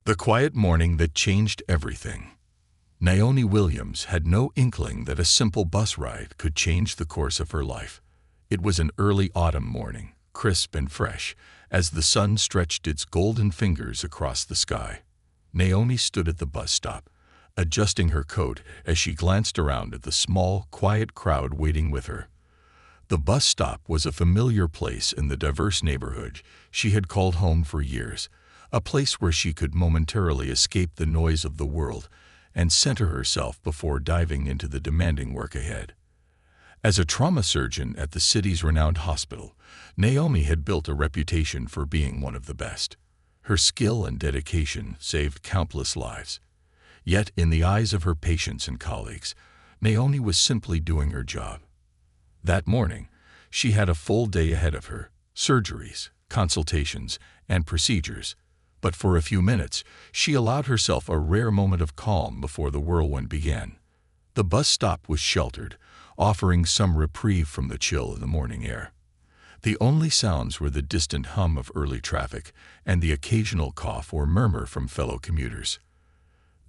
The quiet morning that changed everything. Naomi Williams had no inkling that a simple bus ride could change the course of her life. It was an early autumn morning, crisp and fresh, as the sun stretched its golden fingers across the sky. Naomi stood at the bus stop, adjusting her coat as she glanced around at the small, quiet crowd waiting with her. The bus stop was a familiar place in the diverse neighborhood she had called home for years, a place where she could momentarily escape the noise of the world and center herself before diving into the demanding work ahead. As a trauma surgeon at the city's renowned hospital, Naomi had built a reputation for being one of the best. Her skill and dedication saved countless lives. Yet, in the eyes of her patients and colleagues, Naomi was simply doing her job. That morning, she had a full day ahead of her: surgeries, consultations, and procedures. But for a few minutes, she allowed herself a rare moment of calm before the whirlwind began. The bus stop was sheltered, offering some reprieve from the chill of the morning air. The only sounds were the distant hum of early traffic and the occasional cough or murmur from fellow commuters.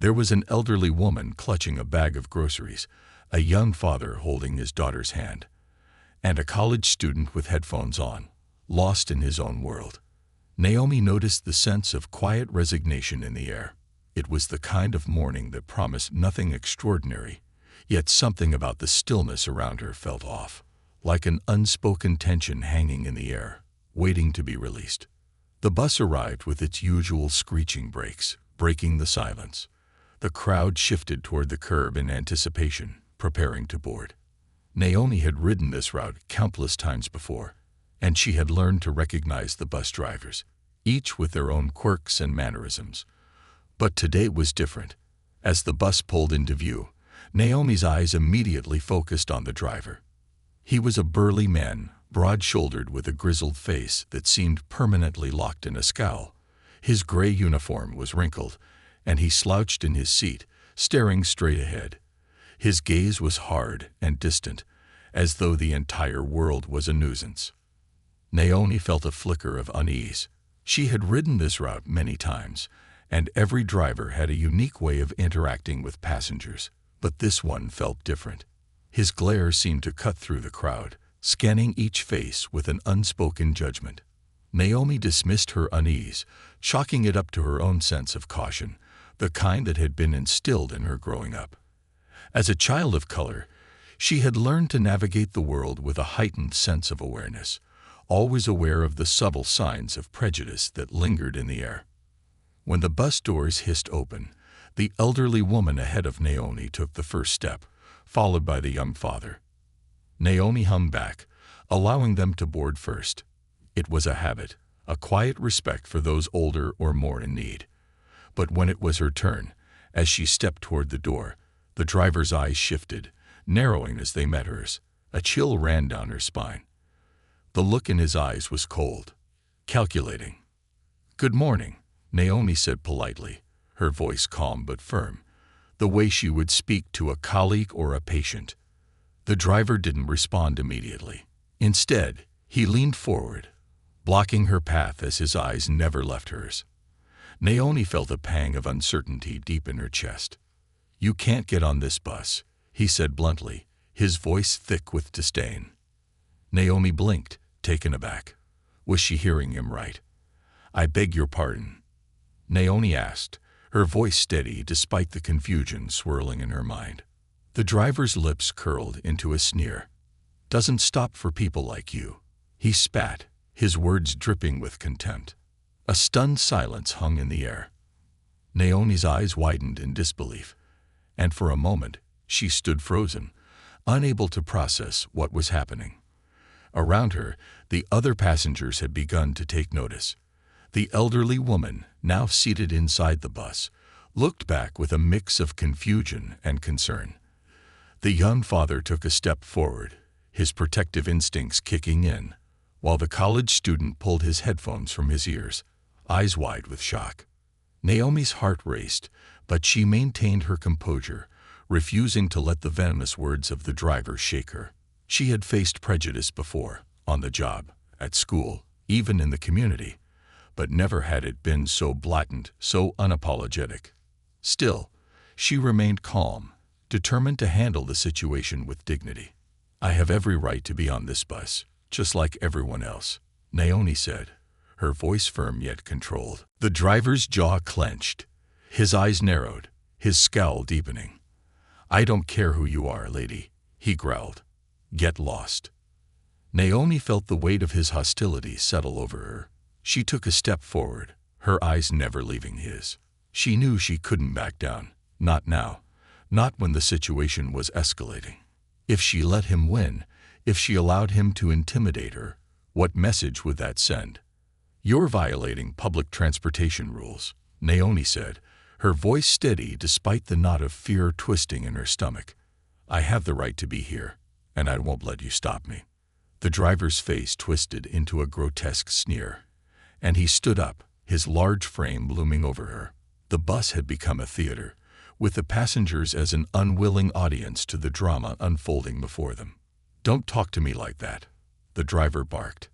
There was an elderly woman clutching a bag of groceries, a young father holding his daughter's hand, and a college student with headphones on, lost in his own world. Naomi noticed the sense of quiet resignation in the air. It was the kind of morning that promised nothing extraordinary, yet something about the stillness around her felt off, like an unspoken tension hanging in the air, waiting to be released. The bus arrived with its usual screeching brakes, breaking the silence. The crowd shifted toward the curb in anticipation, preparing to board. Naomi had ridden this route countless times before, and she had learned to recognize the bus drivers, each with their own quirks and mannerisms. But today was different. As the bus pulled into view, Naomi's eyes immediately focused on the driver. He was a burly man, broad-shouldered with a grizzled face that seemed permanently locked in a scowl. His gray uniform was wrinkled, and he slouched in his seat, staring straight ahead. His gaze was hard and distant, as though the entire world was a nuisance. Naomi felt a flicker of unease. She had ridden this route many times, and every driver had a unique way of interacting with passengers, but this one felt different. His glare seemed to cut through the crowd, scanning each face with an unspoken judgment. Naomi dismissed her unease, chalking it up to her own sense of caution, the kind that had been instilled in her growing up. As a child of color, she had learned to navigate the world with a heightened sense of awareness, always aware of the subtle signs of prejudice that lingered in the air. When the bus doors hissed open, the elderly woman ahead of Naomi took the first step, followed by the young father. Naomi hung back, allowing them to board first. It was a habit, a quiet respect for those older or more in need. But when it was her turn, as she stepped toward the door, the driver's eyes shifted, narrowing as they met hers. A chill ran down her spine. The look in his eyes was cold, calculating. "Good morning," Naomi said politely, her voice calm but firm, the way she would speak to a colleague or a patient. The driver didn't respond immediately. Instead, he leaned forward, blocking her path as his eyes never left hers. Naomi felt a pang of uncertainty deep in her chest. "You can't get on this bus," he said bluntly, his voice thick with disdain. Naomi blinked, taken aback. Was she hearing him right? "I beg your pardon?" Naomi asked, her voice steady despite the confusion swirling in her mind. The driver's lips curled into a sneer. "Doesn't stop for people like you," he spat, his words dripping with contempt. A stunned silence hung in the air. Naomi's eyes widened in disbelief, and for a moment she stood frozen, unable to process what was happening. Around her, the other passengers had begun to take notice. The elderly woman, now seated inside the bus, looked back with a mix of confusion and concern. The young father took a step forward, his protective instincts kicking in, while the college student pulled his headphones from his ears, eyes wide with shock. Naomi's heart raced, but she maintained her composure, refusing to let the venomous words of the driver shake her. She had faced prejudice before, on the job, at school, even in the community. but never had it been so blatant, so unapologetic. Still, she remained calm, determined to handle the situation with dignity. "I have every right to be on this bus, just like everyone else," Naomi said, her voice firm yet controlled. The driver's jaw clenched. His eyes narrowed, his scowl deepening. "I don't care who you are, lady," he growled. "Get lost." Naomi felt the weight of his hostility settle over her. She took a step forward, her eyes never leaving his. She knew she couldn't back down. Not now. Not when the situation was escalating. If she let him win, if she allowed him to intimidate her, what message would that send? "You're violating public transportation rules," Naomi said, her voice steady despite the knot of fear twisting in her stomach. "I have the right to be here, and I won't let you stop me." The driver's face twisted into a grotesque sneer, and he stood up, his large frame looming over her. The bus had become a theater, with the passengers as an unwilling audience to the drama unfolding before them. "Don't talk to me like that," the driver barked.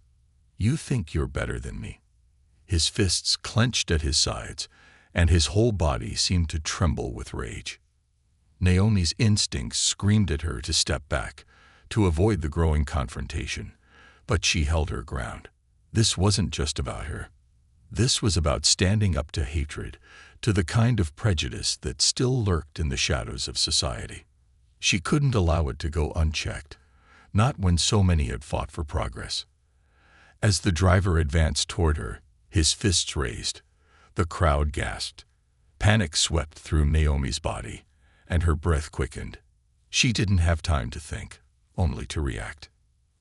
"You think you're better than me." His fists clenched at his sides, and his whole body seemed to tremble with rage. Naomi's instincts screamed at her to step back, to avoid the growing confrontation, but she held her ground. This wasn't just about her. This was about standing up to hatred, to the kind of prejudice that still lurked in the shadows of society. She couldn't allow it to go unchecked, not when so many had fought for progress. As the driver advanced toward her, his fists raised, the crowd gasped. Panic swept through Naomi's body, and her breath quickened. She didn't have time to think, only to react.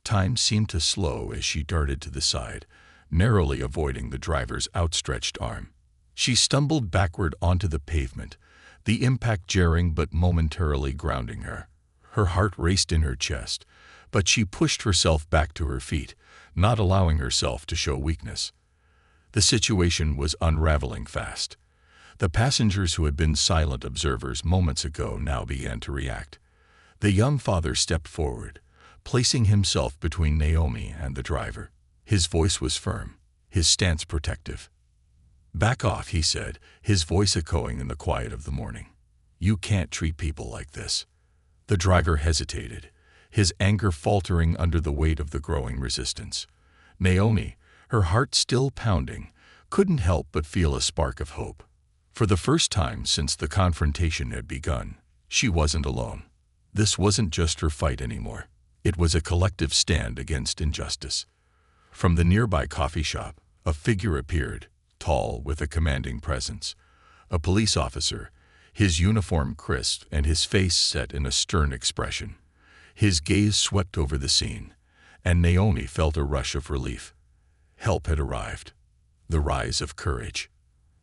Time seemed to slow as she darted to the side, narrowly avoiding the driver's outstretched arm. She stumbled backward onto the pavement, the impact jarring but momentarily grounding her. Her heart raced in her chest, but she pushed herself back to her feet, not allowing herself to show weakness. The situation was unraveling fast. The passengers who had been silent observers moments ago now began to react. The young father stepped forward, placing himself between Naomi and the driver. His voice was firm, his stance protective. "Back off," he said, his voice echoing in the quiet of the morning. "You can't treat people like this." The driver hesitated, his anger faltering under the weight of the growing resistance. Naomi, her heart still pounding, couldn't help but feel a spark of hope. For the first time since the confrontation had begun, she wasn't alone. This wasn't just her fight anymore. It was a collective stand against injustice. From the nearby coffee shop, a figure appeared, tall with a commanding presence. A police officer, his uniform crisp and his face set in a stern expression. His gaze swept over the scene, and Naomi felt a rush of relief. Help had arrived. The rise of courage.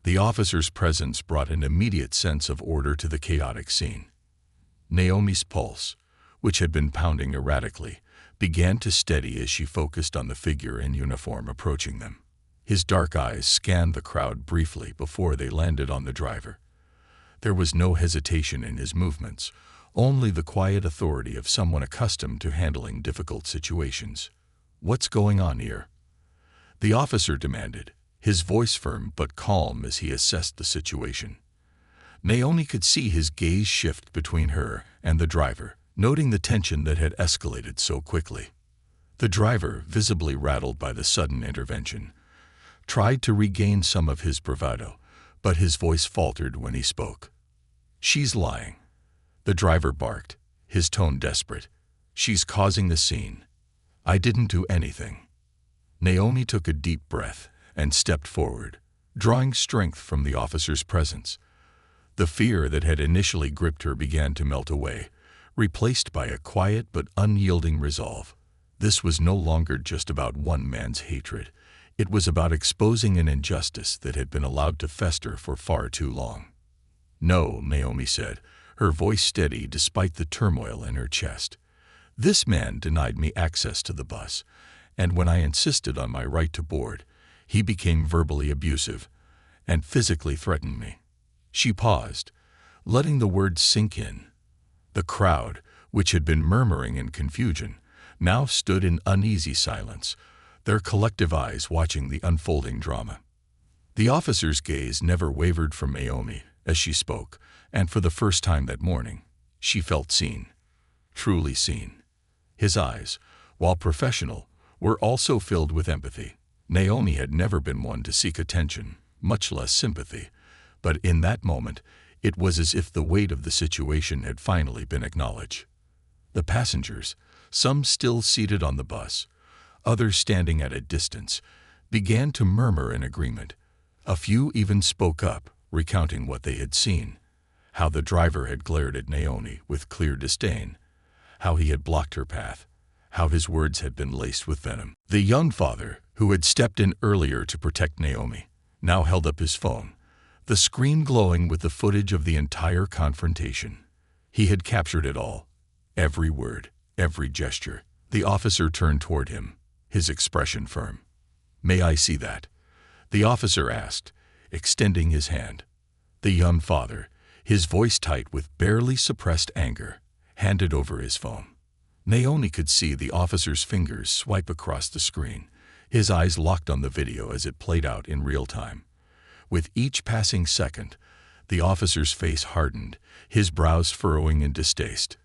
The officer's presence brought an immediate sense of order to the chaotic scene. Naomi's pulse, which had been pounding erratically, began to steady as she focused on the figure in uniform approaching them. His dark eyes scanned the crowd briefly before they landed on the driver. There was no hesitation in his movements, only the quiet authority of someone accustomed to handling difficult situations. "What's going on here?" the officer demanded, his voice firm but calm as he assessed the situation. Naomi could see his gaze shift between her and the driver, noting the tension that had escalated so quickly. The driver, visibly rattled by the sudden intervention, tried to regain some of his bravado, but his voice faltered when he spoke. "She's lying," the driver barked, his tone desperate. "She's causing the scene. I didn't do anything." Naomi took a deep breath and stepped forward, drawing strength from the officer's presence. The fear that had initially gripped her began to melt away, replaced by a quiet but unyielding resolve. This was no longer just about one man's hatred. It was about exposing an injustice that had been allowed to fester for far too long. "No," Naomi said, her voice steady despite the turmoil in her chest. "This man denied me access to the bus, and when I insisted on my right to board, he became verbally abusive and physically threatened me." She paused, letting the words sink in. The crowd, which had been murmuring in confusion, now stood in uneasy silence, their collective eyes watching the unfolding drama. The officer's gaze never wavered from Naomi as she spoke, and for the first time that morning, she felt seen, truly seen. His eyes, while professional, were also filled with empathy. Naomi had never been one to seek attention, much less sympathy, but in that moment, it was as if the weight of the situation had finally been acknowledged. The passengers, some still seated on the bus, others standing at a distance, began to murmur in agreement. A few even spoke up, recounting what they had seen, how the driver had glared at Naomi with clear disdain, how he had blocked her path, how his words had been laced with venom. The young father, who had stepped in earlier to protect Naomi, now held up his phone, the screen glowing with the footage of the entire confrontation. He had captured it all, every word, every gesture. The officer turned toward him, his expression firm. "May I see that?" the officer asked, extending his hand. The young father, his voice tight with barely suppressed anger, handed over his phone. Naomi could see the officer's fingers swipe across the screen, his eyes locked on the video as it played out in real time. With each passing second, the officer's face hardened, his brows furrowing in distaste.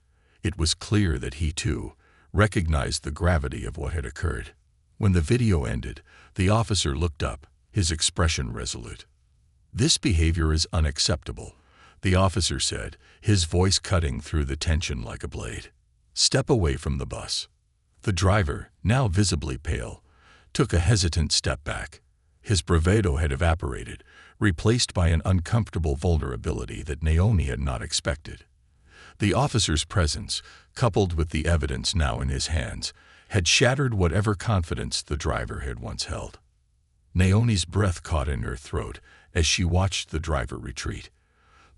It was clear that he, too, recognized the gravity of what had occurred. When the video ended, the officer looked up, his expression resolute. "This behavior is unacceptable," the officer said, his voice cutting through the tension like a blade. "Step away from the bus." The driver, now visibly pale, took a hesitant step back. His bravado had evaporated, replaced by an uncomfortable vulnerability that Naomi had not expected. The officer's presence, coupled with the evidence now in his hands, had shattered whatever confidence the driver had once held. Naomi's breath caught in her throat as she watched the driver retreat.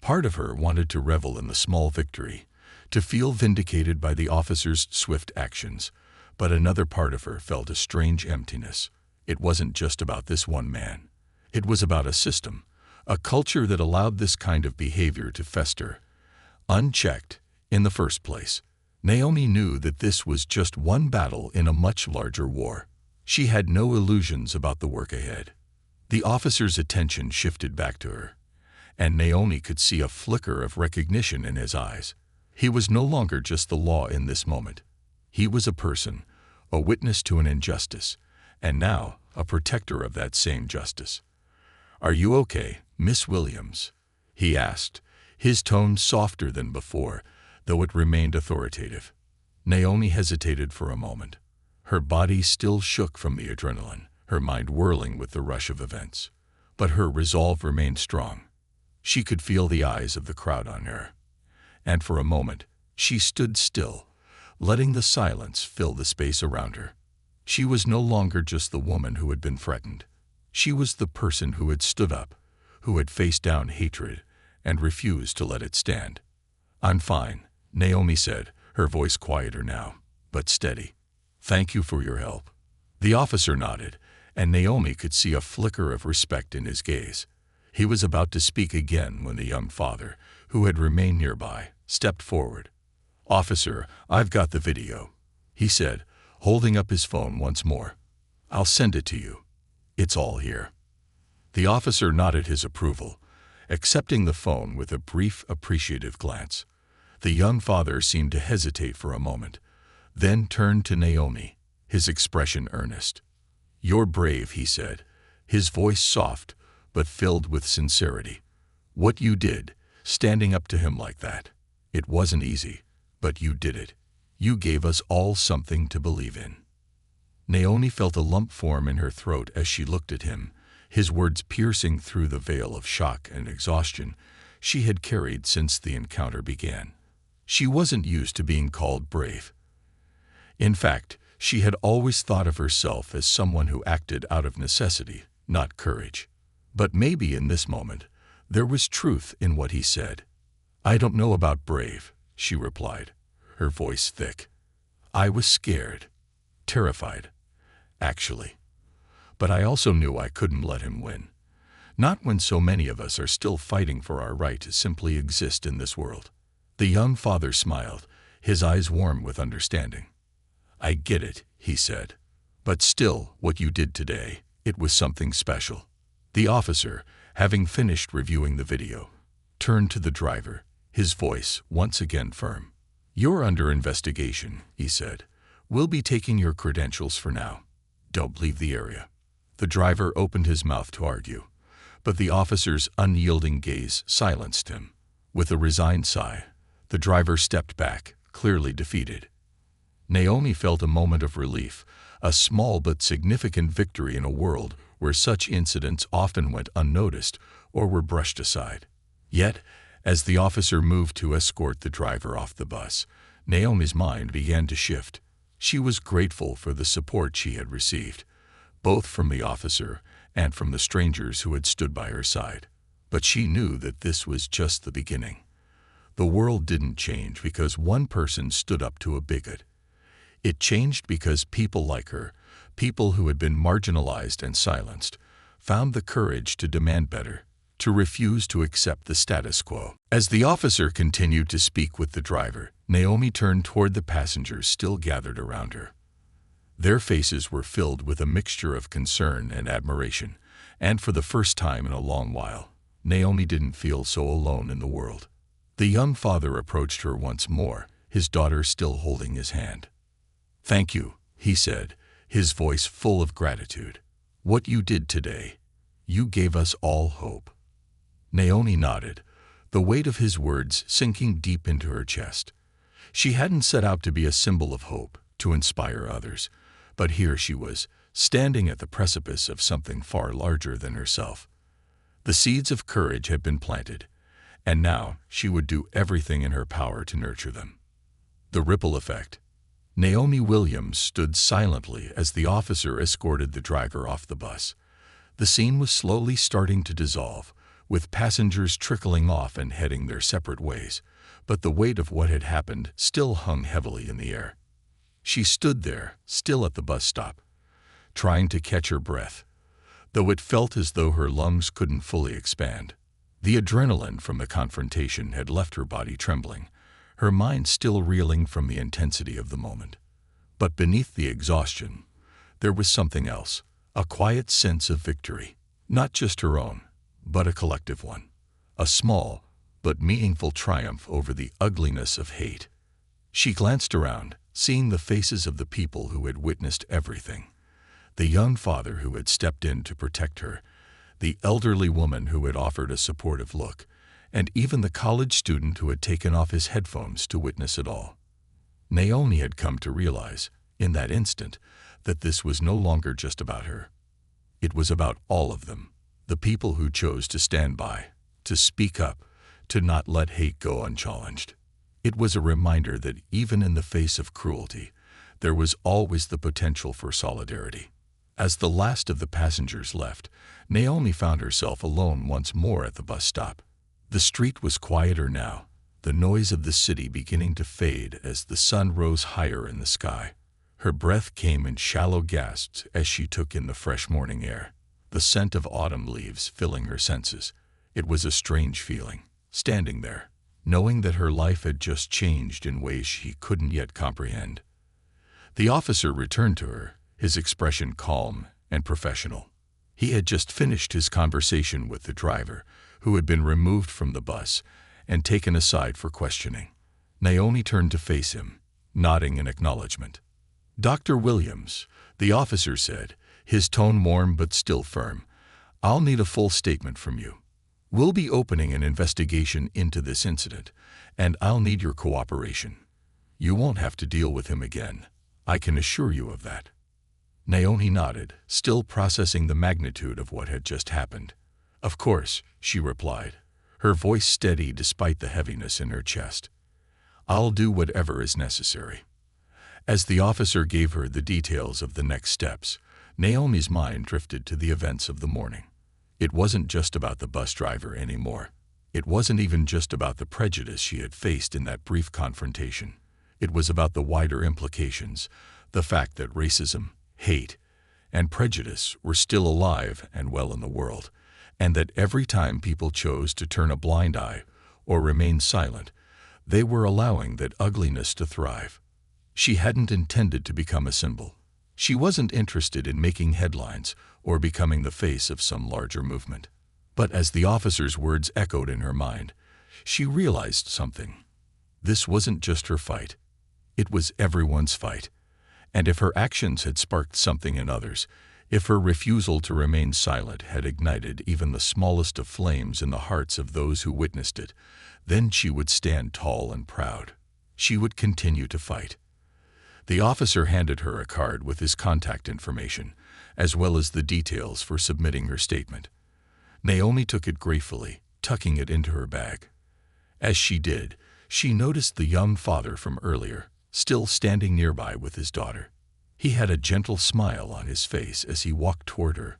Part of her wanted to revel in the small victory, to feel vindicated by the officer's swift actions, but another part of her felt a strange emptiness. It wasn't just about this one man. It was about a system, a culture that allowed this kind of behavior to fester, unchecked, in the first place. Naomi knew that this was just one battle in a much larger war. She had no illusions about the work ahead. The officer's attention shifted back to her, and Naomi could see a flicker of recognition in his eyes. He was no longer just the law in this moment. He was a person, a witness to an injustice, and now a protector of that same justice. "Are you okay, Miss Williams?" he asked, his tone softer than before, though it remained authoritative. Naomi hesitated for a moment. Her body still shook from the adrenaline, her mind whirling with the rush of events. But her resolve remained strong. She could feel the eyes of the crowd on her. And for a moment, she stood still, letting the silence fill the space around her. She was no longer just the woman who had been threatened. She was the person who had stood up, who had faced down hatred, and refused to let it stand. "I'm fine," Naomi said, her voice quieter now, but steady. "Thank you for your help." The officer nodded, and Naomi could see a flicker of respect in his gaze. He was about to speak again when the young father, who had remained nearby, stepped forward. "Officer, I've got the video," he said, holding up his phone once more. "I'll send it to you. It's all here." The officer nodded his approval, accepting the phone with a brief, appreciative glance. The young father seemed to hesitate for a moment, then turned to Naomi, his expression earnest. "You're brave," he said, his voice soft but filled with sincerity. "What you did, standing up to him like that, it wasn't easy, but you did it. You gave us all something to believe in." Naomi felt a lump form in her throat as she looked at him, his words piercing through the veil of shock and exhaustion she had carried since the encounter began. She wasn't used to being called brave. In fact, she had always thought of herself as someone who acted out of necessity, not courage. But maybe in this moment, there was truth in what he said. "I don't know about brave," she replied, her voice thick. "I was scared, terrified, actually. But I also knew I couldn't let him win. Not when so many of us are still fighting for our right to simply exist in this world." The young father smiled, his eyes warm with understanding. "I get it," he said. "But still, what you did today, it was something special." The officer, having finished reviewing the video, turned to the driver, his voice once again firm. "You're under investigation," he said. "We'll be taking your credentials for now. Don't leave the area." The driver opened his mouth to argue, but the officer's unyielding gaze silenced him. With a resigned sigh, the driver stepped back, clearly defeated. Naomi felt a moment of relief, a small but significant victory in a world where such incidents often went unnoticed or were brushed aside. Yet, as the officer moved to escort the driver off the bus, Naomi's mind began to shift. She was grateful for the support she had received, both from the officer and from the strangers who had stood by her side. But she knew that this was just the beginning. The world didn't change because one person stood up to a bigot. It changed because people like her, people who had been marginalized and silenced, found the courage to demand better, to refuse to accept the status quo. As the officer continued to speak with the driver, Naomi turned toward the passengers still gathered around her. Their faces were filled with a mixture of concern and admiration, and for the first time in a long while, Naomi didn't feel so alone in the world. The young father approached her once more, his daughter still holding his hand. "Thank you," he said, his voice full of gratitude. "What you did today, you gave us all hope." Naomi nodded, the weight of his words sinking deep into her chest. She hadn't set out to be a symbol of hope, to inspire others, but here she was, standing at the precipice of something far larger than herself. The seeds of courage had been planted, and now she would do everything in her power to nurture them. The ripple effect. Naomi Williams stood silently as the officer escorted the driver off the bus. The scene was slowly starting to dissolve, with passengers trickling off and heading their separate ways, but the weight of what had happened still hung heavily in the air. She stood there, still at the bus stop, trying to catch her breath, though it felt as though her lungs couldn't fully expand. The adrenaline from the confrontation had left her body trembling, her mind still reeling from the intensity of the moment. But beneath the exhaustion, there was something else, a quiet sense of victory, not just her own, but a collective one, a small but meaningful triumph over the ugliness of hate. She glanced around, seeing the faces of the people who had witnessed everything. The young father who had stepped in to protect her, the elderly woman who had offered a supportive look, and even the college student who had taken off his headphones to witness it all. Naomi had come to realize, in that instant, that this was no longer just about her. It was about all of them, the people who chose to stand by, to speak up, to not let hate go unchallenged. It was a reminder that even in the face of cruelty, there was always the potential for solidarity. As the last of the passengers left, Naomi found herself alone once more at the bus stop. The street was quieter now, the noise of the city beginning to fade as the sun rose higher in the sky. Her breath came in shallow gasps as she took in the fresh morning air, the scent of autumn leaves filling her senses. It was a strange feeling, standing there, knowing that her life had just changed in ways she couldn't yet comprehend. The officer returned to her, his expression calm and professional. He had just finished his conversation with the driver, who had been removed from the bus and taken aside for questioning. Naomi turned to face him, nodding in acknowledgement. "Dr. Williams," the officer said, his tone warm but still firm, "I'll need a full statement from you. We'll be opening an investigation into this incident, and I'll need your cooperation. You won't have to deal with him again. I can assure you of that." Naomi nodded, still processing the magnitude of what had just happened. "Of course," she replied, her voice steady despite the heaviness in her chest. "I'll do whatever is necessary." As the officer gave her the details of the next steps, Naomi's mind drifted to the events of the morning. It wasn't just about the bus driver anymore. It wasn't even just about the prejudice she had faced in that brief confrontation. It was about the wider implications, the fact that racism, hate, and prejudice were still alive and well in the world, and that every time people chose to turn a blind eye or remain silent, they were allowing that ugliness to thrive. She hadn't intended to become a symbol. She wasn't interested in making headlines or becoming the face of some larger movement. But as the officer's words echoed in her mind, she realized something. This wasn't just her fight. It was everyone's fight. And if her actions had sparked something in others, if her refusal to remain silent had ignited even the smallest of flames in the hearts of those who witnessed it, then she would stand tall and proud. She would continue to fight. The officer handed her a card with his contact information, as well as the details for submitting her statement. Naomi took it gratefully, tucking it into her bag. As she did, she noticed the young father from earlier, still standing nearby with his daughter. He had a gentle smile on his face as he walked toward her,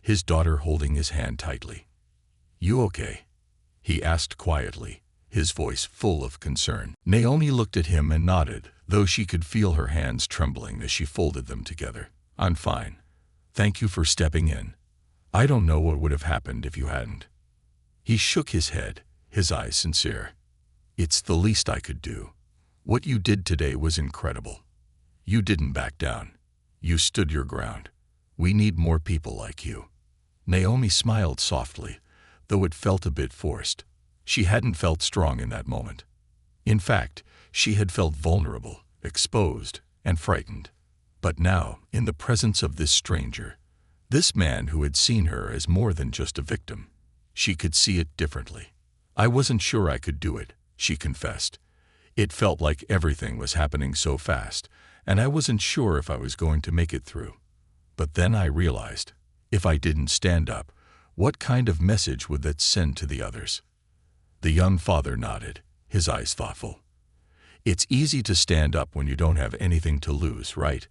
his daughter holding his hand tightly. "You okay?" he asked quietly, his voice full of concern. Naomi looked at him and nodded, though she could feel her hands trembling as she folded them together. "I'm fine. Thank you for stepping in. I don't know what would have happened if you hadn't." He shook his head, his eyes sincere. "It's the least I could do. What you did today was incredible. You didn't back down. You stood your ground. We need more people like you." Naomi smiled softly, though it felt a bit forced. She hadn't felt strong in that moment. In fact, she had felt vulnerable, exposed, and frightened. But now, in the presence of this stranger, this man who had seen her as more than just a victim, she could see it differently. "I wasn't sure I could do it," she confessed. "It felt like everything was happening so fast, and I wasn't sure if I was going to make it through. But then I realized, if I didn't stand up, what kind of message would that send to the others?" The young father nodded, his eyes thoughtful. "It's easy to stand up when you don't have anything to lose, right?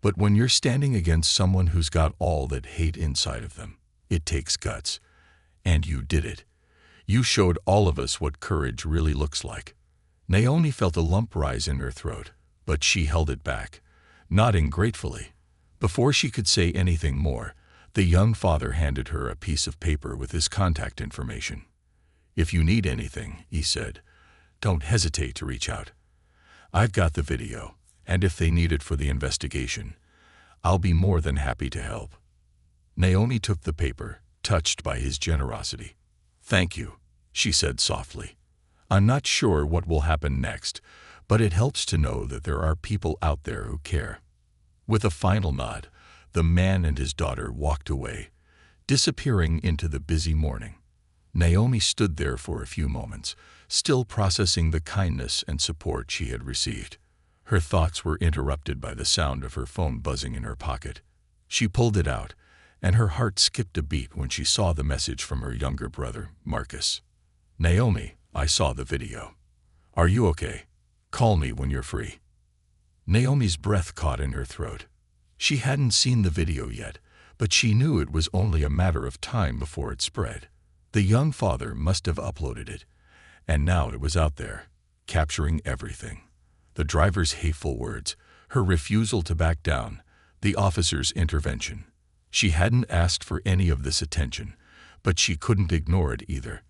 But when you're standing against someone who's got all that hate inside of them, it takes guts. And you did it. You showed all of us what courage really looks like." Naomi felt a lump rise in her throat, but she held it back, nodding gratefully. Before she could say anything more, the young father handed her a piece of paper with his contact information. "If you need anything," he said, "don't hesitate to reach out. I've got the video, and if they need it for the investigation, I'll be more than happy to help." Naomi took the paper, touched by his generosity. "Thank you," she said softly. "I'm not sure what will happen next, but it helps to know that there are people out there who care." With a final nod, the man and his daughter walked away, disappearing into the busy morning. Naomi stood there for a few moments, still processing the kindness and support she had received. Her thoughts were interrupted by the sound of her phone buzzing in her pocket. She pulled it out, and her heart skipped a beat when she saw the message from her younger brother, Marcus. "Naomi, I saw the video. Are you okay? Call me when you're free." Naomi's breath caught in her throat. She hadn't seen the video yet, but she knew it was only a matter of time before it spread. The young father must have uploaded it, and now it was out there, capturing everything. The driver's hateful words, her refusal to back down, the officer's intervention. She hadn't asked for any of this attention, but she couldn't ignore it either.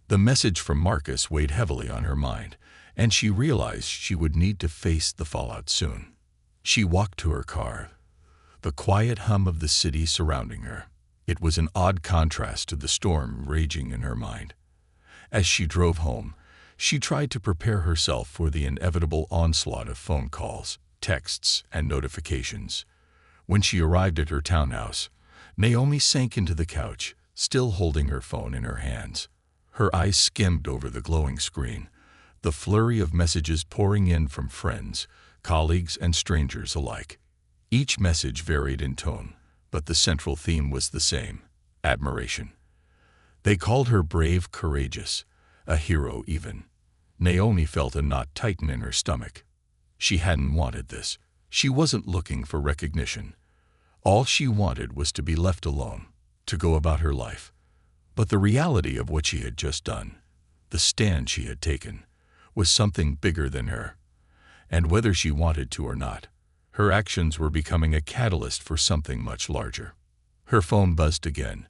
The message from Marcus weighed heavily on her mind, and she realized she would need to face the fallout soon. She walked to her car, the quiet hum of the city surrounding her. It was an odd contrast to the storm raging in her mind. As she drove home, she tried to prepare herself for the inevitable onslaught of phone calls, texts, and notifications. When she arrived at her townhouse, Naomi sank into the couch, still holding her phone in her hands. Her eyes skimmed over the glowing screen, the flurry of messages pouring in from friends, colleagues, and strangers alike. Each message varied in tone, but the central theme was the same: admiration. They called her brave, courageous, a hero even. Naomi felt a knot tighten in her stomach. She hadn't wanted this. She wasn't looking for recognition. All she wanted was to be left alone, to go about her life. But the reality of what she had just done, the stand she had taken, was something bigger than her. And whether she wanted to or not, her actions were becoming a catalyst for something much larger. Her phone buzzed again,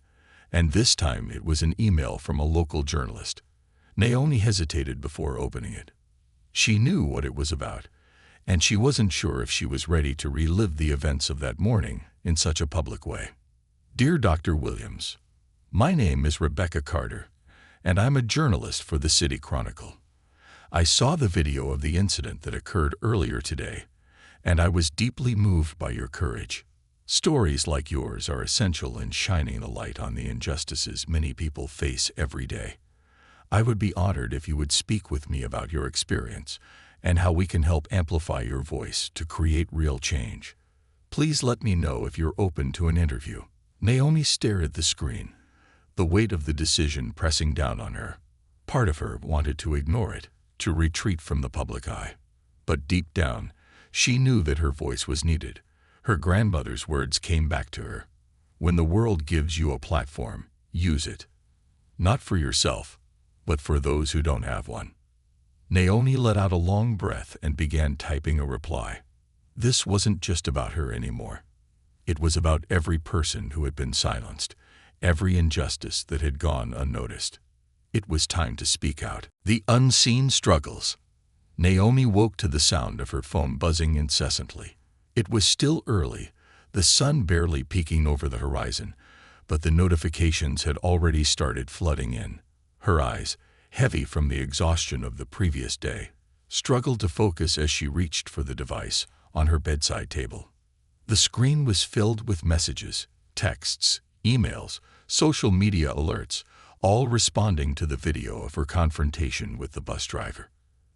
and this time it was an email from a local journalist. Naomi hesitated before opening it. She knew what it was about, and she wasn't sure if she was ready to relive the events of that morning in such a public way. Dear Dr. Williams, my name is Rebecca Carter, and I'm a journalist for the City Chronicle. I saw the video of the incident that occurred earlier today, and I was deeply moved by your courage. Stories like yours are essential in shining a light on the injustices many people face every day. I would be honored if you would speak with me about your experience and how we can help amplify your voice to create real change. Please let me know if you're open to an interview. Naomi stared at the screen, the weight of the decision pressing down on her. Part of her wanted to ignore it, to retreat from the public eye. But deep down, she knew that her voice was needed. Her grandmother's words came back to her. When the world gives you a platform, use it. Not for yourself, but for those who don't have one. Naomi let out a long breath and began typing a reply. This wasn't just about her anymore. It was about every person who had been silenced, every injustice that had gone unnoticed. It was time to speak out. The unseen struggles. Naomi woke to the sound of her phone buzzing incessantly. It was still early, the sun barely peeking over the horizon, but the notifications had already started flooding in. Her eyes, heavy from the exhaustion of the previous day, struggled to focus as she reached for the device on her bedside table. The screen was filled with messages, texts, emails, social media alerts, all responding to the video of her confrontation with the bus driver.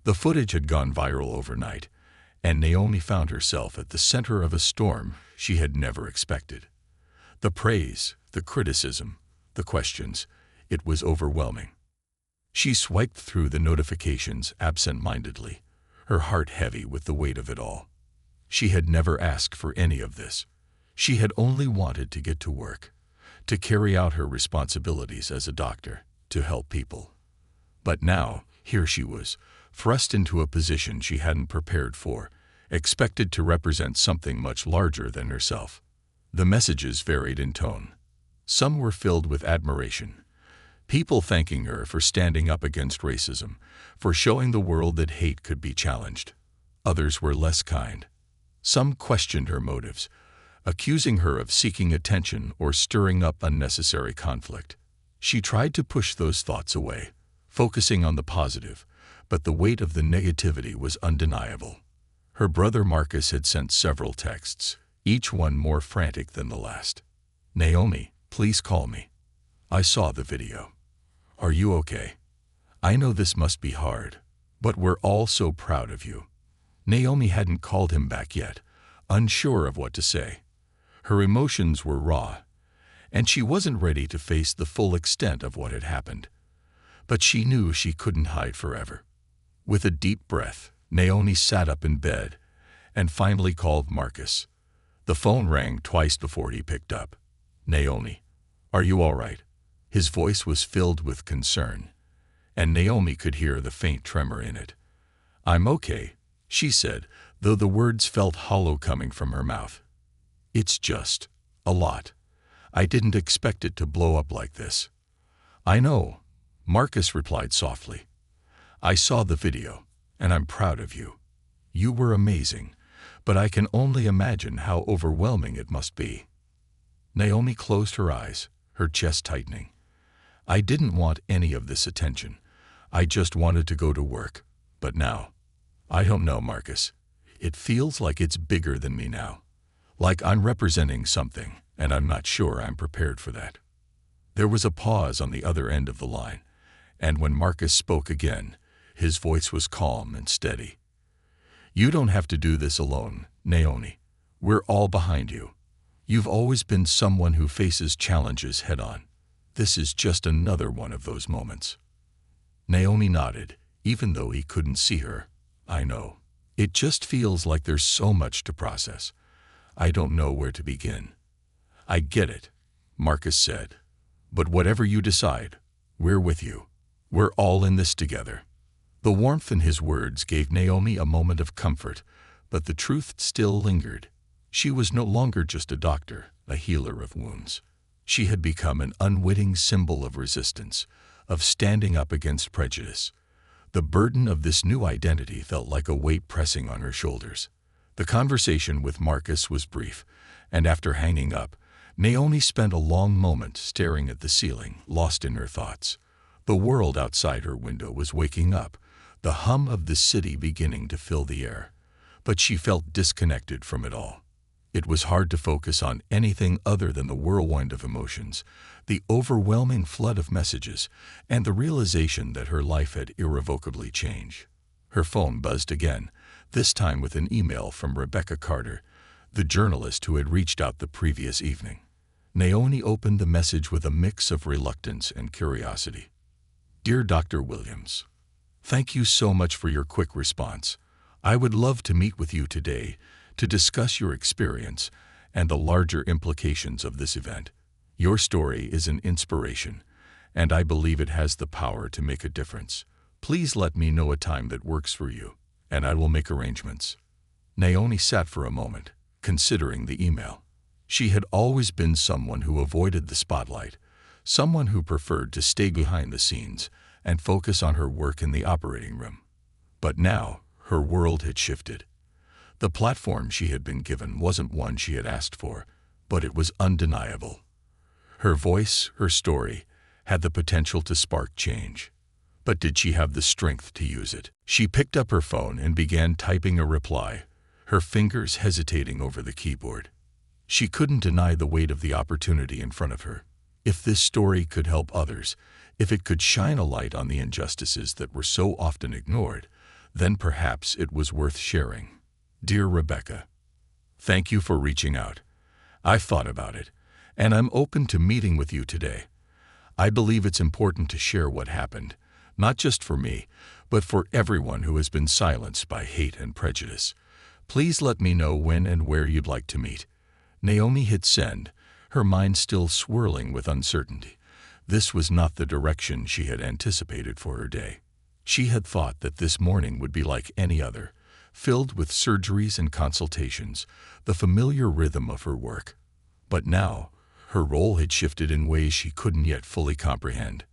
The footage had gone viral overnight, and Naomi found herself at the center of a storm she had never expected. The praise, the criticism, the questions, it was overwhelming. She swiped through the notifications absent-mindedly, her heart heavy with the weight of it all. She had never asked for any of this. She had only wanted to get to work, to carry out her responsibilities as a doctor, to help people. But now, here she was, thrust into a position she hadn't prepared for, expected to represent something much larger than herself. The messages varied in tone. Some were filled with admiration, people thanking her for standing up against racism, for showing the world that hate could be challenged. Others were less kind. Some questioned her motives, accusing her of seeking attention or stirring up unnecessary conflict. She tried to push those thoughts away, focusing on the positive, but the weight of the negativity was undeniable. Her brother Marcus had sent several texts, each one more frantic than the last. Naomi, please call me. I saw the video. Are you okay? I know this must be hard, but we're all so proud of you. Naomi hadn't called him back yet, unsure of what to say. Her emotions were raw, and she wasn't ready to face the full extent of what had happened. But she knew she couldn't hide forever. With a deep breath, Naomi sat up in bed and finally called Marcus. The phone rang twice before he picked up. Naomi, are you all right? His voice was filled with concern, and Naomi could hear the faint tremor in it. I'm okay, she said, though the words felt hollow coming from her mouth. It's just a lot. I didn't expect it to blow up like this. I know, Marcus replied softly. I saw the video, and I'm proud of you. You were amazing, but I can only imagine how overwhelming it must be. Naomi closed her eyes, her chest tightening. I didn't want any of this attention. I just wanted to go to work. But now, I don't know, Marcus. It feels like it's bigger than me now. Like I'm representing something, and I'm not sure I'm prepared for that. There was a pause on the other end of the line, and when Marcus spoke again, his voice was calm and steady. You don't have to do this alone, Naomi. We're all behind you. You've always been someone who faces challenges head-on. This is just another one of those moments. Naomi nodded, even though he couldn't see her. I know. It just feels like there's so much to process. I don't know where to begin. I get it, Marcus said. But whatever you decide, we're with you. We're all in this together. The warmth in his words gave Naomi a moment of comfort, but the truth still lingered. She was no longer just a doctor, a healer of wounds. She had become an unwitting symbol of resistance, of standing up against prejudice. The burden of this new identity felt like a weight pressing on her shoulders. The conversation with Marcus was brief, and after hanging up, Naomi spent a long moment staring at the ceiling, lost in her thoughts. The world outside her window was waking up, the hum of the city beginning to fill the air. But she felt disconnected from it all. It was hard to focus on anything other than the whirlwind of emotions, the overwhelming flood of messages, and the realization that her life had irrevocably changed. Her phone buzzed again, this time with an email from Rebecca Carter, the journalist who had reached out the previous evening. Naomi opened the message with a mix of reluctance and curiosity. Dear Dr. Williams, thank you so much for your quick response. I would love to meet with you today to discuss your experience and the larger implications of this event. Your story is an inspiration, and I believe it has the power to make a difference. Please let me know a time that works for you, and I will make arrangements. Naomi sat for a moment, considering the email. She had always been someone who avoided the spotlight, someone who preferred to stay behind the scenes and focus on her work in the operating room. But now, her world had shifted. The platform she had been given wasn't one she had asked for, but it was undeniable. Her voice, her story, had the potential to spark change. But did she have the strength to use it? She picked up her phone and began typing a reply, her fingers hesitating over the keyboard. She couldn't deny the weight of the opportunity in front of her. If this story could help others, if it could shine a light on the injustices that were so often ignored, then perhaps it was worth sharing. Dear Rebecca, thank you for reaching out. I've thought about it, and I'm open to meeting with you today. I believe it's important to share what happened, not just for me, but for everyone who has been silenced by hate and prejudice. Please let me know when and where you'd like to meet. Naomi hit send, her mind still swirling with uncertainty. This was not the direction she had anticipated for her day. She had thought that this morning would be like any other, filled with surgeries and consultations, the familiar rhythm of her work. But now, her role had shifted in ways she couldn't yet fully comprehend.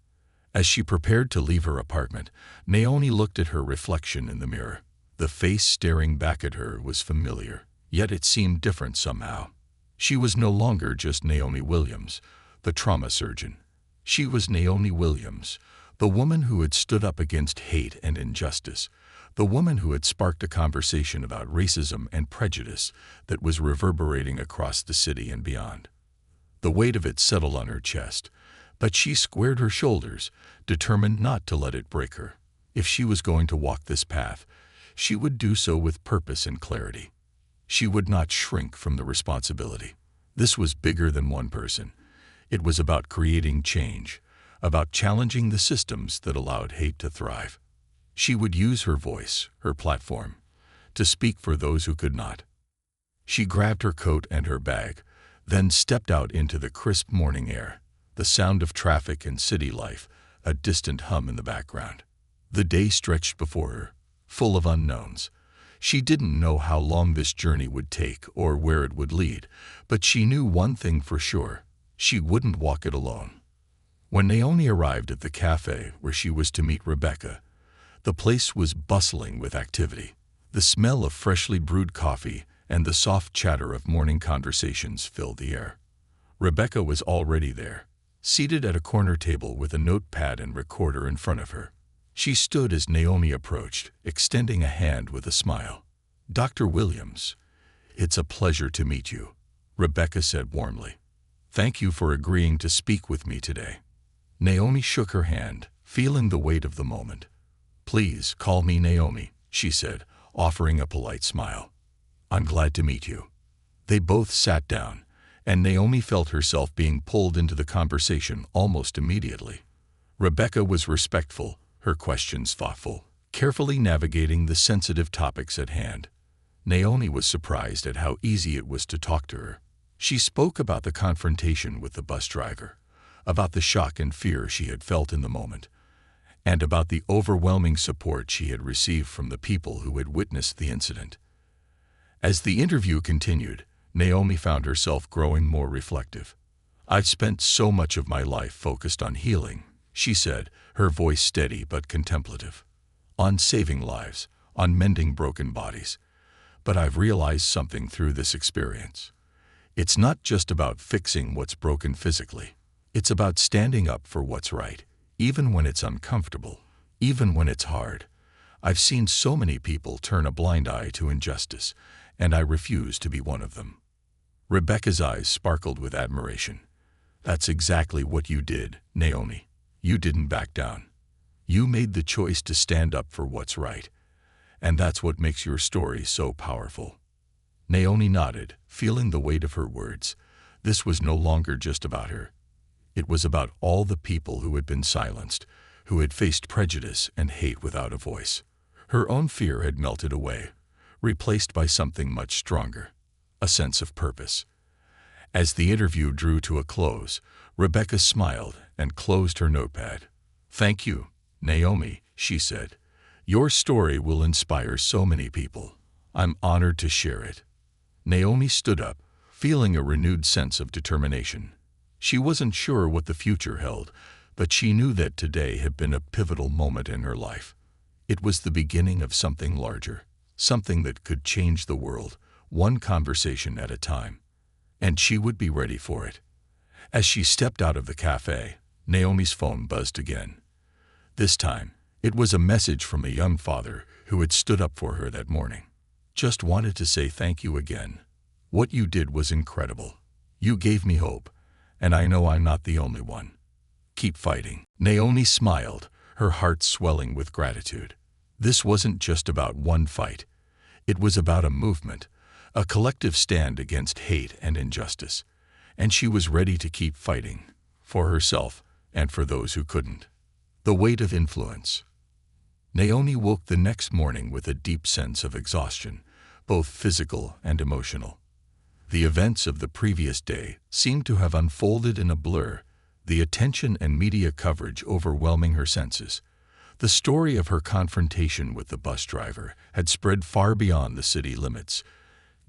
As she prepared to leave her apartment, Naomi looked at her reflection in the mirror. The face staring back at her was familiar, yet it seemed different somehow. She was no longer just Naomi Williams, the trauma surgeon. She was Naomi Williams, the woman who had stood up against hate and injustice, the woman who had sparked a conversation about racism and prejudice that was reverberating across the city and beyond. The weight of it settled on her chest, but she squared her shoulders, determined not to let it break her. If she was going to walk this path, she would do so with purpose and clarity. She would not shrink from the responsibility. This was bigger than one person. It was about creating change, about challenging the systems that allowed hate to thrive. She would use her voice, her platform, to speak for those who could not. She grabbed her coat and her bag, then stepped out into the crisp morning air, the sound of traffic and city life, a distant hum in the background. The day stretched before her, full of unknowns. She didn't know how long this journey would take or where it would lead, but she knew one thing for sure: she wouldn't walk it alone. When Naomi arrived at the cafe where she was to meet Rebecca, the place was bustling with activity. The smell of freshly brewed coffee and the soft chatter of morning conversations filled the air. Rebecca was already there, seated at a corner table with a notepad and recorder in front of her. She stood as Naomi approached, extending a hand with a smile. "Dr. Williams, it's a pleasure to meet you," Rebecca said warmly. "Thank you for agreeing to speak with me today." Naomi shook her hand, feeling the weight of the moment. "Please call me Naomi," she said, offering a polite smile. "I'm glad to meet you." They both sat down, and Naomi felt herself being pulled into the conversation almost immediately. Rebecca was respectful, her questions thoughtful, carefully navigating the sensitive topics at hand. Naomi was surprised at how easy it was to talk to her. She spoke about the confrontation with the bus driver, about the shock and fear she had felt in the moment, and about the overwhelming support she had received from the people who had witnessed the incident. As the interview continued, Naomi found herself growing more reflective. "I've spent so much of my life focused on healing," she said, her voice steady but contemplative. on saving lives, on mending broken bodies. But I've realized something through this experience. It's not just about fixing what's broken physically. It's about standing up for what's right, even when it's uncomfortable, even when it's hard. I've seen so many people turn a blind eye to injustice, and I refuse to be one of them. Rebecca's eyes sparkled with admiration. That's exactly what you did, Naomi. You didn't back down. You made the choice to stand up for what's right. And that's what makes your story so powerful. Naomi nodded, feeling the weight of her words. This was no longer just about her. It was about all the people who had been silenced, who had faced prejudice and hate without a voice. Her own fear had melted away, replaced by something much stronger, a sense of purpose. As the interview drew to a close, Rebecca smiled and closed her notepad. "Thank you, Naomi," she said. "Your story will inspire so many people. I'm honored to share it." Naomi stood up, feeling a renewed sense of determination. She wasn't sure what the future held, but she knew that today had been a pivotal moment in her life. It was the beginning of something larger, something that could change the world, one conversation at a time. And she would be ready for it. As she stepped out of the cafe, Naomi's phone buzzed again. This time, it was a message from a young father who had stood up for her that morning. "Just wanted to say thank you again. What you did was incredible. You gave me hope, and I know I'm not the only one. Keep fighting." Naomi smiled, her heart swelling with gratitude. This wasn't just about one fight. It was about a movement, a collective stand against hate and injustice. And she was ready to keep fighting, for herself and for those who couldn't. The weight of influence. Naomi woke the next morning with a deep sense of exhaustion, both physical and emotional. The events of the previous day seemed to have unfolded in a blur, the attention and media coverage overwhelming her senses. The story of her confrontation with the bus driver had spread far beyond the city limits,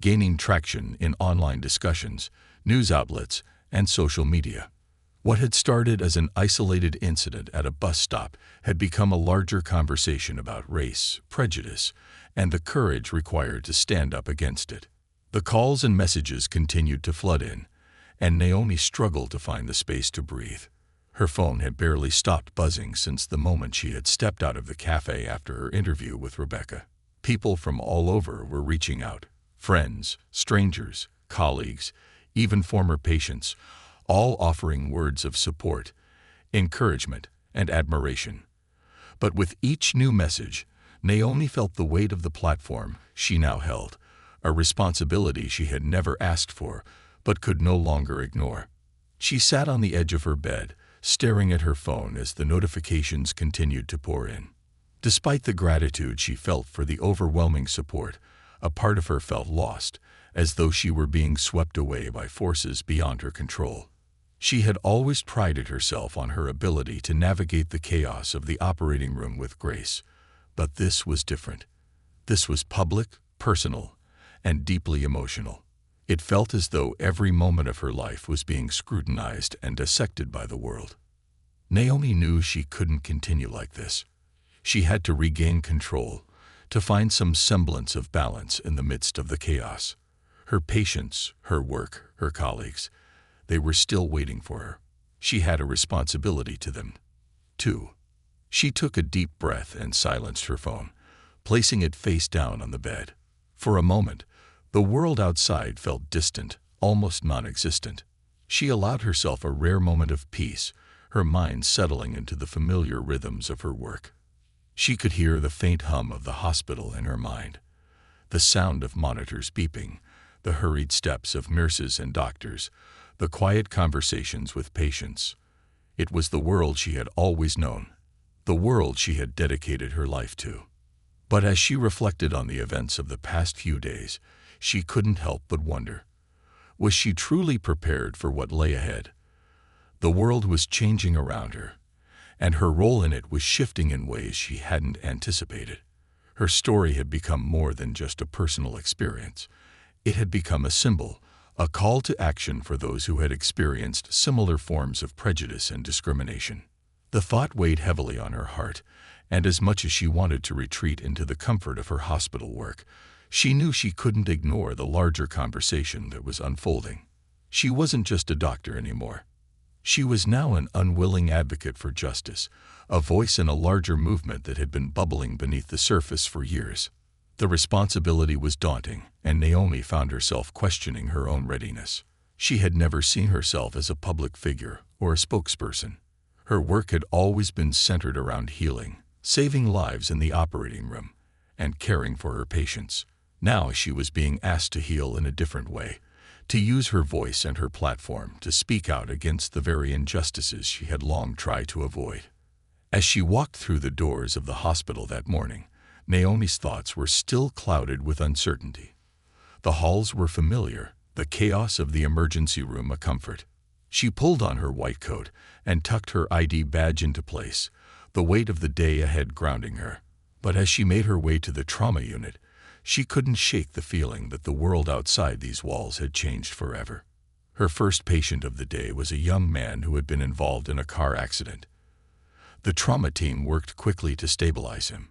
gaining traction in online discussions, news outlets, and social media. What had started as an isolated incident at a bus stop had become a larger conversation about race, prejudice, and the courage required to stand up against it. The calls and messages continued to flood in, and Naomi struggled to find the space to breathe. Her phone had barely stopped buzzing since the moment she had stepped out of the cafe after her interview with Rebecca. People from all over were reaching out. Friends, strangers, colleagues, even former patients, all offering words of support, encouragement, and admiration. But with each new message, Naomi felt the weight of the platform she now held, a responsibility she had never asked for, but could no longer ignore. She sat on the edge of her bed, staring at her phone as the notifications continued to pour in. Despite the gratitude she felt for the overwhelming support, a part of her felt lost, as though she were being swept away by forces beyond her control. She had always prided herself on her ability to navigate the chaos of the operating room with grace, but this was different. This was public, personal, and deeply emotional. It felt as though every moment of her life was being scrutinized and dissected by the world. Naomi knew she couldn't continue like this. She had to regain control, to find some semblance of balance in the midst of the chaos. Her patients, her work, her colleagues, they were still waiting for her. She had a responsibility to them, too. She took a deep breath and silenced her phone, placing it face down on the bed. For a moment, the world outside felt distant, almost non-existent. She allowed herself a rare moment of peace, her mind settling into the familiar rhythms of her work. She could hear the faint hum of the hospital in her mind, the sound of monitors beeping, the hurried steps of nurses and doctors, the quiet conversations with patients. It was the world she had always known, the world she had dedicated her life to. But as she reflected on the events of the past few days, she couldn't help but wonder. Was she truly prepared for what lay ahead? The world was changing around her, and her role in it was shifting in ways she hadn't anticipated. Her story had become more than just a personal experience. It had become a symbol, a call to action for those who had experienced similar forms of prejudice and discrimination. The thought weighed heavily on her heart, And as much as she wanted to retreat into the comfort of her hospital work, she knew she couldn't ignore the larger conversation that was unfolding. She wasn't just a doctor anymore. She was now an unwilling advocate for justice, a voice in a larger movement that had been bubbling beneath the surface for years. The responsibility was daunting, and Naomi found herself questioning her own readiness. She had never seen herself as a public figure or a spokesperson. Her work had always been centered around healing, saving lives in the operating room, and caring for her patients. Now she was being asked to heal in a different way, to use her voice and her platform to speak out against the very injustices she had long tried to avoid. As she walked through the doors of the hospital that morning, Naomi's thoughts were still clouded with uncertainty. The halls were familiar, the chaos of the emergency room a comfort. She pulled on her white coat and tucked her ID badge into place, the weight of the day ahead grounding her. But as she made her way to the trauma unit, she couldn't shake the feeling that the world outside these walls had changed forever. Her first patient of the day was a young man who had been involved in a car accident. The trauma team worked quickly to stabilize him,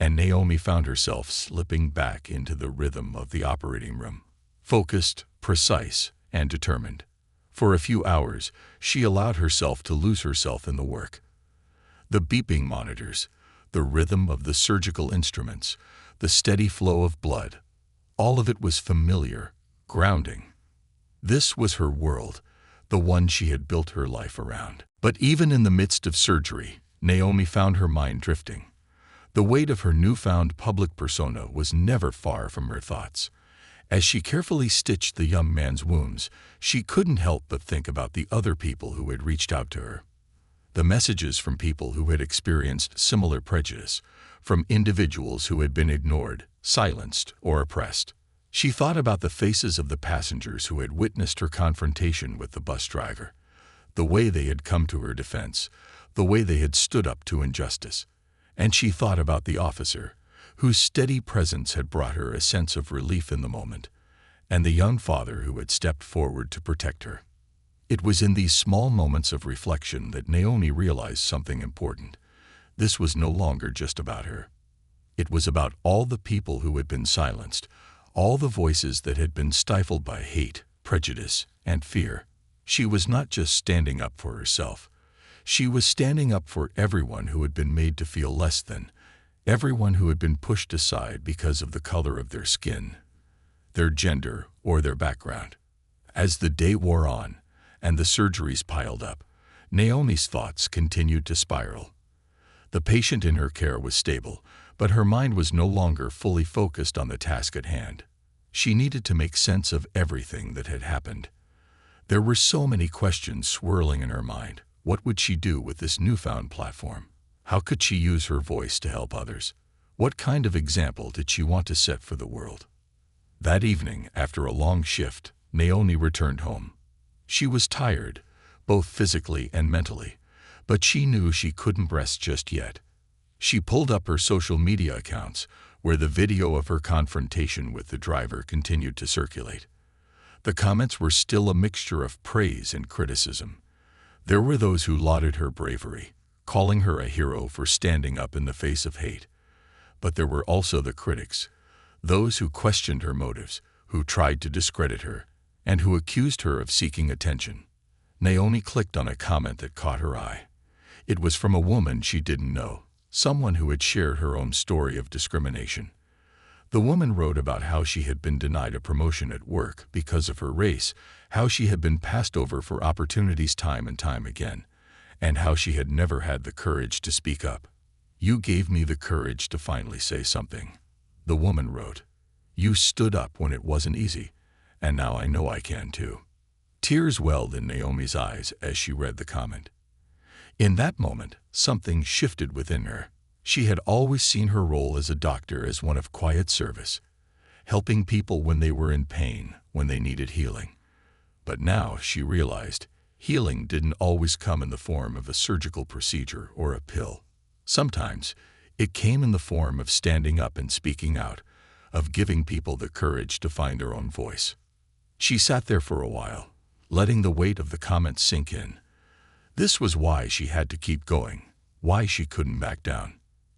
and Naomi found herself slipping back into the rhythm of the operating room, focused, precise, and determined. For a few hours, she allowed herself to lose herself in the work. The beeping monitors, the rhythm of the surgical instruments, the steady flow of blood, all of it was familiar, grounding. This was her world, the one she had built her life around. But even in the midst of surgery, Naomi found her mind drifting. The weight of her newfound public persona was never far from her thoughts. As she carefully stitched the young man's wounds, she couldn't help but think about the other people who had reached out to her. The messages from people who had experienced similar prejudice, from individuals who had been ignored, silenced, or oppressed. She thought about the faces of the passengers who had witnessed her confrontation with the bus driver, the way they had come to her defense, the way they had stood up to injustice. And she thought about the officer, whose steady presence had brought her a sense of relief in the moment, and the young father who had stepped forward to protect her. It was in these small moments of reflection that Naomi realized something important. This was no longer just about her. It was about all the people who had been silenced, all the voices that had been stifled by hate, prejudice, and fear. She was not just standing up for herself. She was standing up for everyone who had been made to feel less than, everyone who had been pushed aside because of the color of their skin, their gender, or their background. As the day wore on, and the surgeries piled up, Naomi's thoughts continued to spiral. The patient in her care was stable, but her mind was no longer fully focused on the task at hand. She needed to make sense of everything that had happened. There were so many questions swirling in her mind. What would she do with this newfound platform? How could she use her voice to help others? What kind of example did she want to set for the world? That evening, after a long shift, Naomi returned home. She was tired, both physically and mentally, but she knew she couldn't rest just yet. She pulled up her social media accounts, where the video of her confrontation with the driver continued to circulate. The comments were still a mixture of praise and criticism. There were those who lauded her bravery, calling her a hero for standing up in the face of hate. But there were also the critics, those who questioned her motives, who tried to discredit her, and who accused her of seeking attention. Naomi clicked on a comment that caught her eye. It was from a woman she didn't know, someone who had shared her own story of discrimination. The woman wrote about how she had been denied a promotion at work because of her race, how she had been passed over for opportunities time and time again, and how she had never had the courage to speak up. "You gave me the courage to finally say something," the woman wrote. "You stood up when it wasn't easy, and now I know I can too." Tears welled in Naomi's eyes as she read the comment. In that moment, something shifted within her. She had always seen her role as a doctor as one of quiet service, helping people when they were in pain, when they needed healing. But now she realized healing didn't always come in the form of a surgical procedure or a pill. Sometimes it came in the form of standing up and speaking out, of giving people the courage to find their own voice. She sat there for a while, letting the weight of the comments sink in. This was why she had to keep going, why she couldn't back down.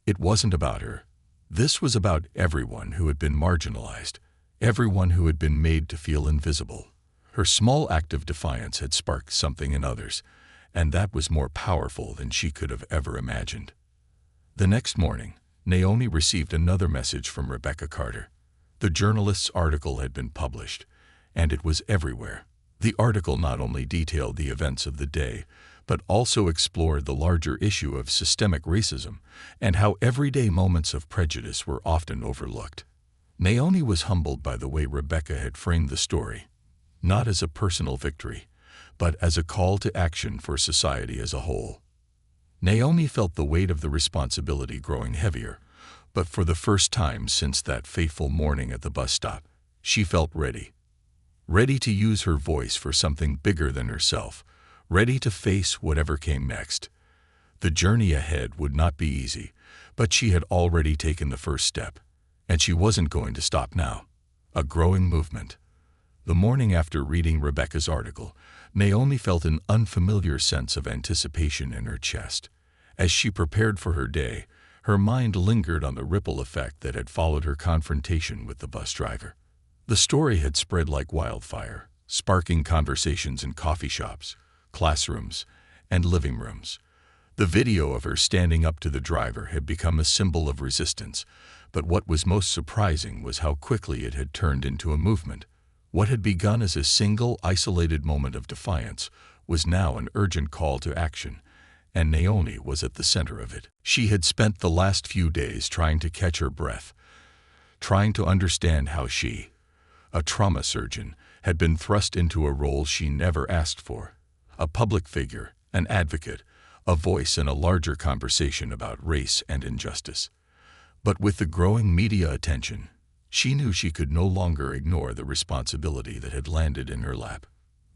It wasn't about her. This was about everyone who had been marginalized, everyone who had been made to feel invisible. Her small act of defiance had sparked something in others, and that was more powerful than she could have ever imagined. The next morning, Naomi received another message from Rebecca Carter. The journalist's article had been published, and it was everywhere. The article not only detailed the events of the day, but also explored the larger issue of systemic racism and how everyday moments of prejudice were often overlooked. Naomi was humbled by the way Rebecca had framed the story, not as a personal victory, but as a call to action for society as a whole. Naomi felt the weight of the responsibility growing heavier, but for the first time since that fateful morning at the bus stop, she felt ready. Ready to use her voice for something bigger than herself, ready to face whatever came next. The journey ahead would not be easy, but she had already taken the first step, and she wasn't going to stop now. A growing movement. The morning after reading Rebecca's article, Naomi felt an unfamiliar sense of anticipation in her chest. As she prepared for her day, her mind lingered on the ripple effect that had followed her confrontation with the bus driver. The story had spread like wildfire, sparking conversations in coffee shops, classrooms, and living rooms. The video of her standing up to the driver had become a symbol of resistance, but what was most surprising was how quickly it had turned into a movement. What had begun as a single, isolated moment of defiance was now an urgent call to action, and Naomi was at the center of it. She had spent the last few days trying to catch her breath, trying to understand how she, a trauma surgeon, had been thrust into a role she never asked for. A public figure, an advocate, a voice in a larger conversation about race and injustice. But with the growing media attention, she knew she could no longer ignore the responsibility that had landed in her lap.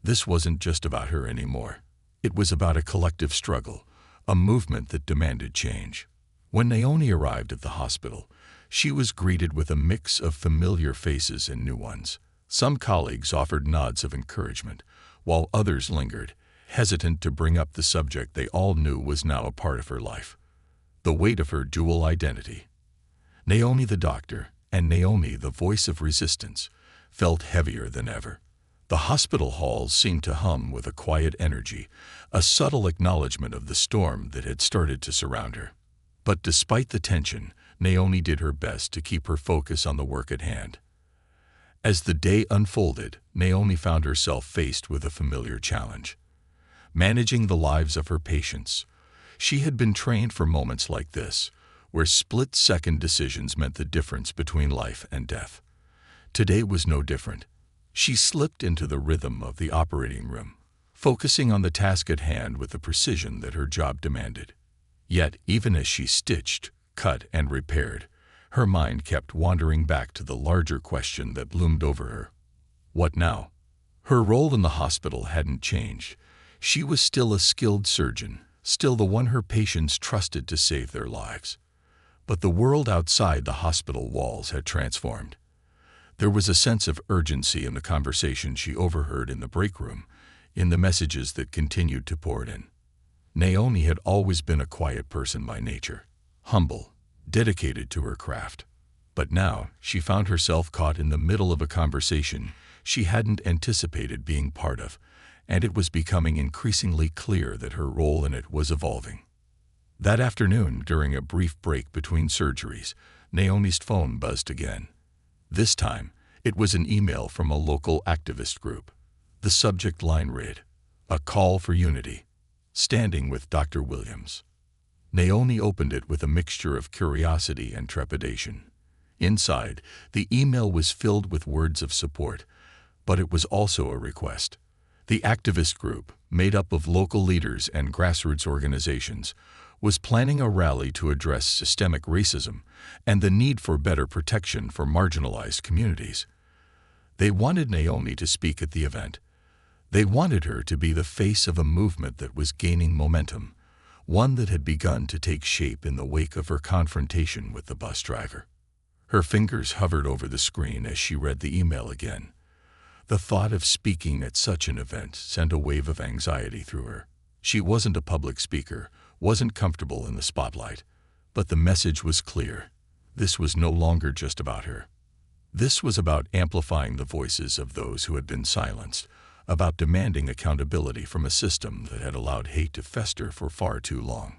This wasn't just about her anymore. It was about a collective struggle, a movement that demanded change. When Naomi arrived at the hospital, she was greeted with a mix of familiar faces and new ones. Some colleagues offered nods of encouragement, while others lingered, hesitant to bring up the subject they all knew was now a part of her life. The weight of her dual identity. Naomi the doctor, and Naomi, the voice of resistance, felt heavier than ever. The hospital halls seemed to hum with a quiet energy, a subtle acknowledgement of the storm that had started to surround her. But despite the tension, Naomi did her best to keep her focus on the work at hand. As the day unfolded, Naomi found herself faced with a familiar challenge. Managing the lives of her patients. She had been trained for moments like this, where split-second decisions meant the difference between life and death. Today was no different. She slipped into the rhythm of the operating room, focusing on the task at hand with the precision that her job demanded. Yet, even as she stitched, cut, and repaired, her mind kept wandering back to the larger question that loomed over her. What now? Her role in the hospital hadn't changed. She was still a skilled surgeon, still the one her patients trusted to save their lives. But the world outside the hospital walls had transformed. There was a sense of urgency in the conversation she overheard in the break room, in the messages that continued to pour in. Naomi had always been a quiet person by nature, humble, dedicated to her craft. But now she found herself caught in the middle of a conversation she hadn't anticipated being part of, and it was becoming increasingly clear that her role in it was evolving. That afternoon, during a brief break between surgeries, Naomi's phone buzzed again. This time, it was an email from a local activist group. The subject line read, "A call for unity. Standing with Dr. Williams." Naomi opened it with a mixture of curiosity and trepidation. Inside, the email was filled with words of support, but it was also a request. The activist group, made up of local leaders and grassroots organizations, was planning a rally to address systemic racism and the need for better protection for marginalized communities. They wanted Naomi to speak at the event. They wanted her to be the face of a movement that was gaining momentum, one that had begun to take shape in the wake of her confrontation with the bus driver. Her fingers hovered over the screen as she read the email again. The thought of speaking at such an event sent a wave of anxiety through her. She wasn't a public speaker, wasn't comfortable in the spotlight, But the message was clear. This was no longer just about her. This was about amplifying the voices of those who had been silenced, about demanding accountability from a system that had allowed hate to fester for far too long.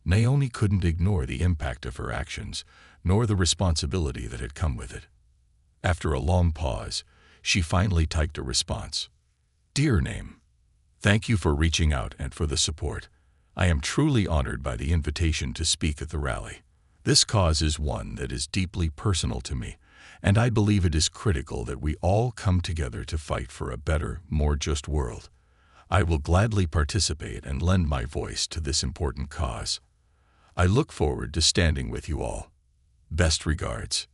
Naomi couldn't ignore the impact of her actions, nor the responsibility that had come with it. After a long pause, she finally typed a response. "Dear Name, thank you for reaching out and for the support. I am truly honored by the invitation to speak at the rally. This cause is one that is deeply personal to me, and I believe it is critical that we all come together to fight for a better, more just world. I will gladly participate and lend my voice to this important cause. I look forward to standing with you all. Best regards,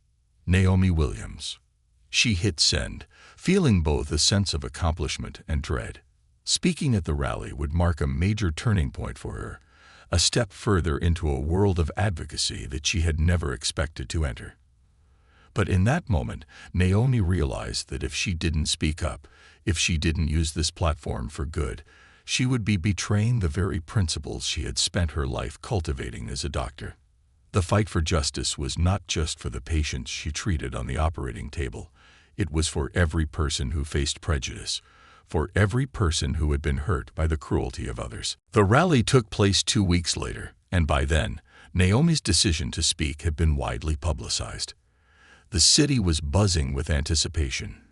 Naomi Williams." She hit send, feeling both a sense of accomplishment and dread. Speaking at the rally would mark a major turning point for her, a step further into a world of advocacy that she had never expected to enter. But in that moment, Naomi realized that if she didn't speak up, if she didn't use this platform for good, she would be betraying the very principles she had spent her life cultivating as a doctor. The fight for justice was not just for the patients she treated on the operating table. It was for every person who faced prejudice, for every person who had been hurt by the cruelty of others. The rally took place 2 weeks later, and by then, Naomi's decision to speak had been widely publicized. The city was buzzing with anticipation.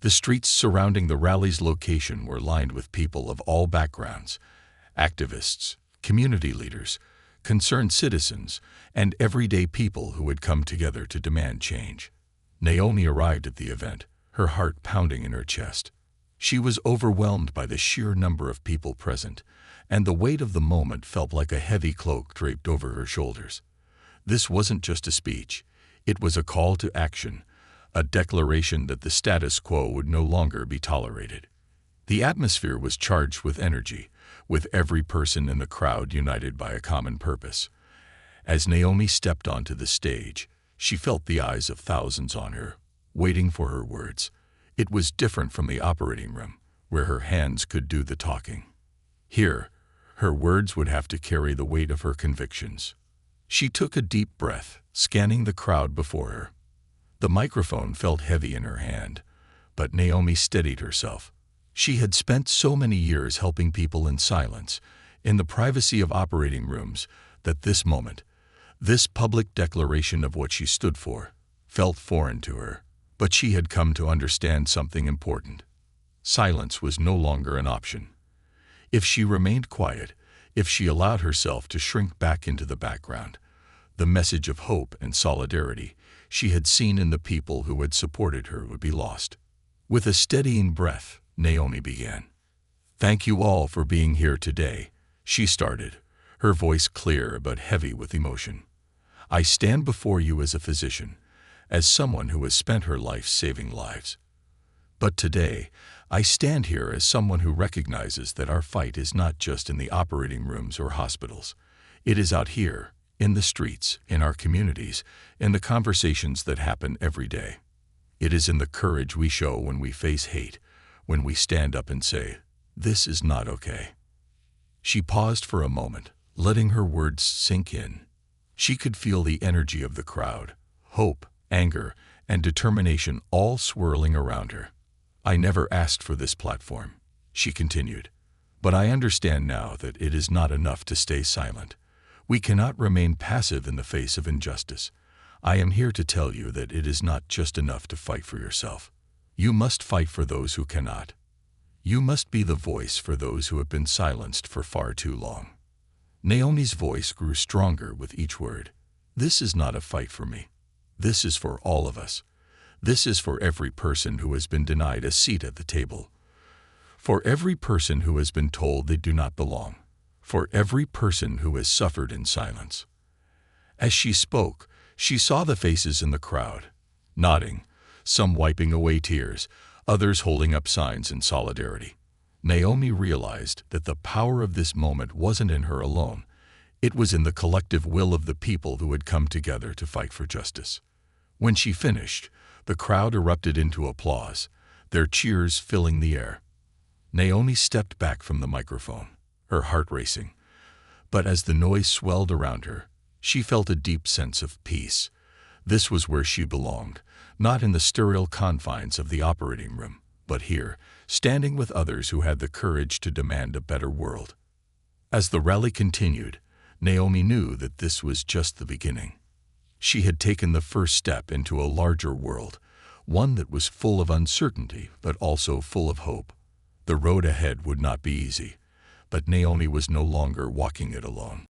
The streets surrounding the rally's location were lined with people of all backgrounds: activists, community leaders, concerned citizens, and everyday people who had come together to demand change. Naomi arrived at the event, her heart pounding in her chest. She was overwhelmed by the sheer number of people present, and the weight of the moment felt like a heavy cloak draped over her shoulders. This wasn't just a speech. It was a call to action, a declaration that the status quo would no longer be tolerated. The atmosphere was charged with energy, with every person in the crowd united by a common purpose. As Naomi stepped onto the stage, she felt the eyes of thousands on her, waiting for her words. It was different from the operating room, where her hands could do the talking. Here, her words would have to carry the weight of her convictions. She took a deep breath, scanning the crowd before her. The microphone felt heavy in her hand, but Naomi steadied herself. She had spent so many years helping people in silence, in the privacy of operating rooms, that this moment, this public declaration of what she stood for, felt foreign to her. But she had come to understand something important. Silence was no longer an option. If she remained quiet, if she allowed herself to shrink back into the background, the message of hope and solidarity she had seen in the people who had supported her would be lost. With a steadying breath, Naomi began. "Thank you all for being here today," she started, her voice clear but heavy with emotion. "I stand before you as a physician, as someone who has spent her life saving lives. But today, I stand here as someone who recognizes that our fight is not just in the operating rooms or hospitals. It is out here, in the streets, in our communities, in the conversations that happen every day. It is in the courage we show when we face hate, when we stand up and say, 'This is not okay.'" She paused for a moment, letting her words sink in. She could feel the energy of the crowd, hope, anger, and determination all swirling around her. "I never asked for this platform," she continued, "but I understand now that it is not enough to stay silent. We cannot remain passive in the face of injustice. I am here to tell you that it is not just enough to fight for yourself. You must fight for those who cannot. You must be the voice for those who have been silenced for far too long." Naomi's voice grew stronger with each word. "This is not a fight for me. This is for all of us. This is for every person who has been denied a seat at the table. For every person who has been told they do not belong. For every person who has suffered in silence." As she spoke, she saw the faces in the crowd, nodding, some wiping away tears, others holding up signs in solidarity. Naomi realized that the power of this moment wasn't in her alone. It was in the collective will of the people who had come together to fight for justice. When she finished, the crowd erupted into applause, their cheers filling the air. Naomi stepped back from the microphone, her heart racing. But as the noise swelled around her, She felt a deep sense of peace. This was where she belonged, not in the sterile confines of the operating room, but here, standing with others who had the courage to demand a better world. As the rally continued, Naomi knew that this was just the beginning. She had taken the first step into a larger world, one that was full of uncertainty but also full of hope. The road ahead would not be easy, but Naomi was no longer walking it alone.